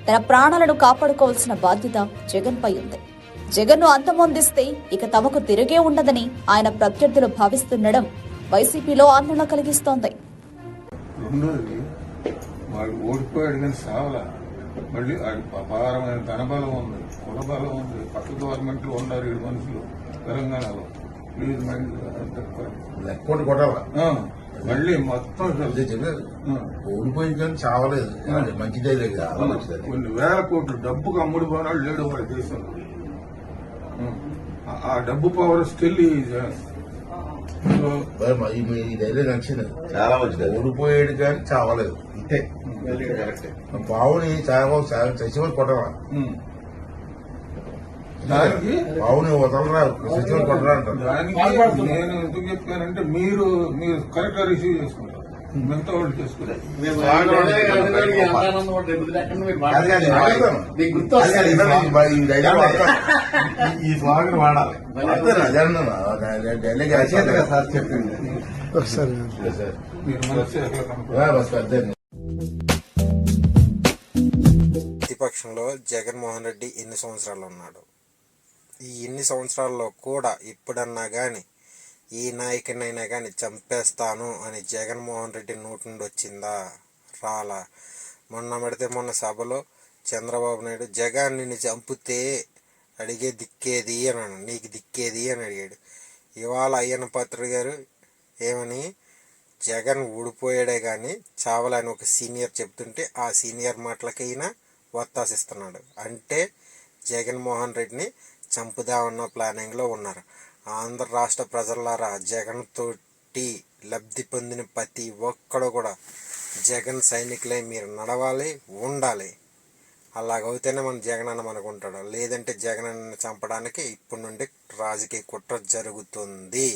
తన ప్రాణాలను కాపాడుకోవాల్సిన బాధ్యత జగన్ పై ఉంది. జగన్ను అంతమొందిస్తే ఇక తమకు తిరిగే ఉండదని ఆయన ప్రత్యర్థులు భావిస్తుండడం వైసీపీలో ఆందోళన కలిగిస్తోంది. ఓడిపోయాడు కానీ సావలా, మళ్ళీ అపారమైన ధనబలం ఉంది, కులబలం ఉంది, పక్క గవర్నమెంట్లు ఉన్నారు 7 మనుషులు తెలంగాణలో. ప్లీజ్ లెక్కోటి కొట్టాలా మళ్ళీ మొత్తం ఓడిపోయింది కానీ చావలేదు. మంచిదే లేదు, చాలా మంచిది. కొన్ని వేల కోట్లు డబ్బుకు అమ్ముడు పోనాడు లేడు వాడి దేశంలో. ఆ డబ్బు పవర్ స్టిల్ ఈ ధైర్యం నచ్చింది, చాలా మంచిది. ఓడిపోయాడు కానీ చావలేదు, ఇంతే. పావుని చచ్చిపోయి కొట్టరా, దానికి పావుని వదలరా, చచ్చిపోయి కొట్టరా అంటారు. దానికి నేను ఎందుకు చెప్పానంటే మీరు కరెక్ట్ గా రిసీవ్ చేసుకుంటారు, మిగతా వాళ్ళు చేసుకుంటారు. ఈ స్లాగన్ వాడాలి. చెప్పింది ప్రతిపక్షంలో జగన్మోహన్ రెడ్డి ఎన్ని సంవత్సరాలు ఉన్నాడు? ఈ ఎన్ని సంవత్సరాల్లో కూడా ఇప్పుడన్నా కానీ ఈ నాయకునైనా కానీ చంపేస్తాను అని జగన్మోహన్ రెడ్డి నోటి నుండి వచ్చిందా? రాలా. మొన్న సభలో చంద్రబాబు నాయుడు జగన్ నిన్ను చంపితే అడిగే దిక్కేది అని, నీకు దిక్కేది అని అడిగాడు. ఇవాళ అయ్యన్న పాత్రుడు గారు ఏమని, జగన్ ఊడిపోయాడే కానీ చావాలని ఒక సీనియర్ చెప్తుంటే ఆ సీనియర్ మాటలకైనా వత్తాసిస్తున్నాడు. అంటే జగన్మోహన్ రెడ్డిని చంపుదామన్న ప్లానింగ్లో ఉన్నారు. ఆంధ్ర రాష్ట్ర ప్రజలారా, జగన్ తోటి లబ్ధి పొందిన ప్రతి ఒక్కడు కూడా జగన్ సైనికులై మీరు నడవాలి, ఉండాలి. అలాగైతేనే మన జగన్ అన్న మనకుంటాడు. లేదంటే జగన్ అన్న చంపడానికి ఇప్పటి నుండి రాజకీయ కుట్ర జరుగుతుంది.